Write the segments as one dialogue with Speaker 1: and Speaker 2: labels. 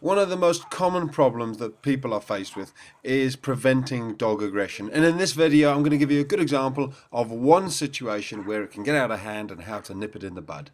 Speaker 1: One of the most common problems that people are faced with is preventing dog aggression. And in this video, I'm going to give you a good example of one situation where it can get out of hand and how to nip it in the bud.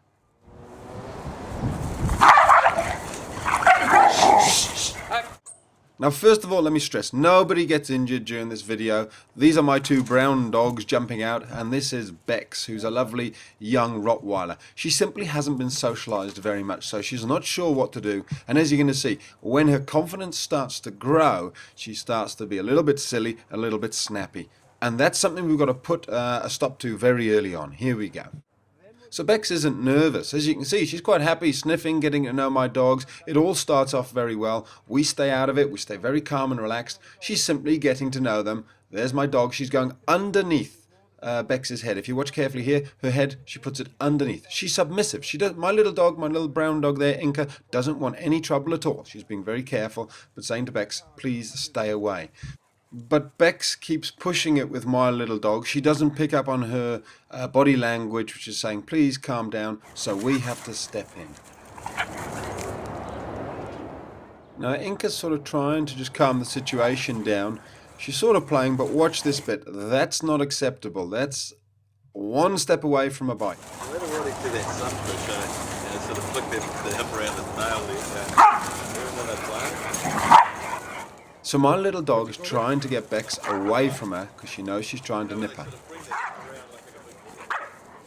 Speaker 1: Now, first of all, let me stress, nobody gets injured during this video. These are my two brown dogs jumping out, and this is Bex, who's a lovely young Rottweiler. She simply hasn't been socialized very much, so she's not sure what to do. And as you're going to see, when her confidence starts to grow, she starts to be a little bit silly, a little bit snappy. And that's something we've got to put a stop to very early on. Here we go. So Bex isn't nervous. As you can see, she's quite happy, sniffing, getting to know my dogs. It all starts off very well. We stay out of it. We stay very calm and relaxed. She's simply getting to know them. There's my dog. She's going underneath Bex's head. If you watch carefully here, her head, she puts it underneath. She's submissive. She does. My little dog, my little brown dog there, Inca, doesn't want any trouble at all. She's being very careful, but saying to Bex, please stay away. But Bex keeps pushing it with my little dog. She doesn't pick up on her body language, which is saying, please calm down, so we have to step in. Now, Inca's sort of trying to just calm the situation down. She's sort of playing, but watch this bit. That's not acceptable. That's one step away from a bite.
Speaker 2: Let her run into that sunfish, and sort of flick the hip around the tail there.
Speaker 1: So my little dog is trying to get Bex away from her because she knows she's trying to nip her.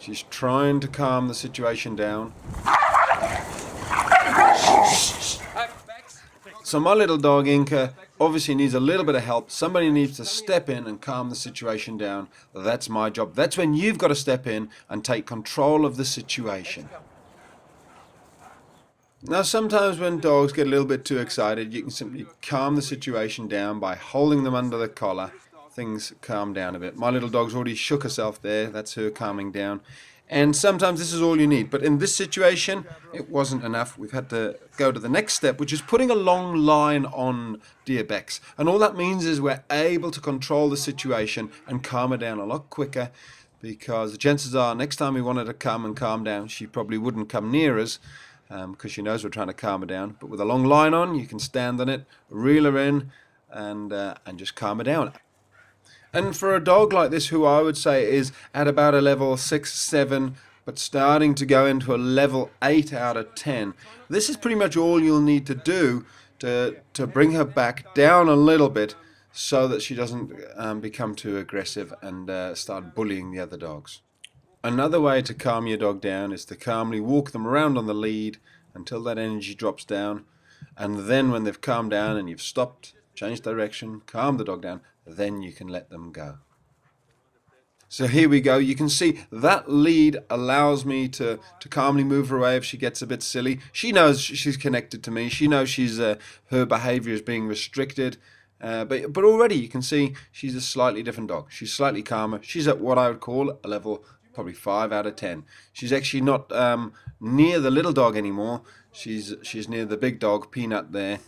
Speaker 1: She's trying to calm the situation down. So my little dog Inca obviously needs a little bit of help. Somebody needs to step in and calm the situation down. That's my job. That's when you've got to step in and take control of the situation. Now, sometimes when dogs get a little bit too excited, you can simply calm the situation down by holding them under the collar. Things calm down a bit. My little dog's already shook herself there. That's her calming down. And sometimes this is all you need. But in this situation, it wasn't enough. We've had to go to the next step, which is putting a long line on dear Bex. And all that means is we're able to control the situation and calm her down a lot quicker, because the chances are next time we wanted to come and calm down, she probably wouldn't come near us. Because she knows we're trying to calm her down. But with a long line on, you can stand on it, reel her in, and just calm her down. And for a dog like this, who I would say is at about a level 6, 7, but starting to go into a level 8 out of 10, this is pretty much all you'll need to do to bring her back down a little bit so that she doesn't become too aggressive and start bullying the other dogs. Another way to calm your dog down is to calmly walk them around on the lead until that energy drops down, and then when they've calmed down and you've stopped, changed direction, calmed the dog down, then you can let them go. So here we go. You can see that lead allows me to calmly move her away if she gets a bit silly. She knows she's connected to me. She knows her behavior is being restricted. But already you can see she's a slightly different dog. She's slightly calmer. She's at what I would call a level probably 5 out of 10. She's actually not near the little dog anymore. She's near the big dog, Peanut, there.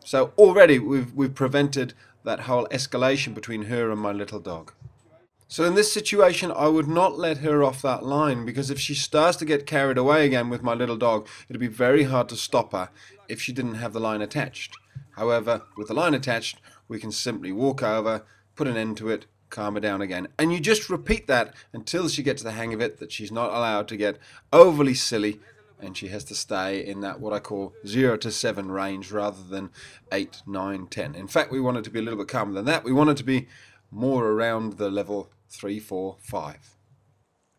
Speaker 1: So already we've prevented that whole escalation between her and my little dog. So in this situation, I would not let her off that line, because if she starts to get carried away again with my little dog, it'd be very hard to stop her if she didn't have the line attached. However, with the line attached, we can simply walk over, put an end to it, calm her down again. And you just repeat that until she gets the hang of it, that she's not allowed to get overly silly, and she has to stay in that what I call 0 to 7 range rather than 8, 9, 10. In fact, we want it to be a little bit calmer than that. We want it to be more around the level 3, 4, 5.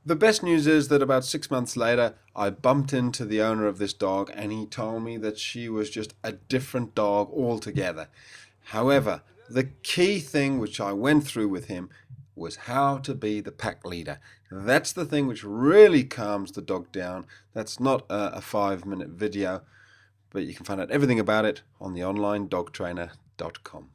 Speaker 1: The best news is that about 6 months later, I bumped into the owner of this dog, and he told me that she was just a different dog altogether. However, the key thing which I went through with him was how to be the pack leader. That's the thing which really calms the dog down. That's not a 5-minute video, but you can find out everything about it on the onlinedogtrainer.com.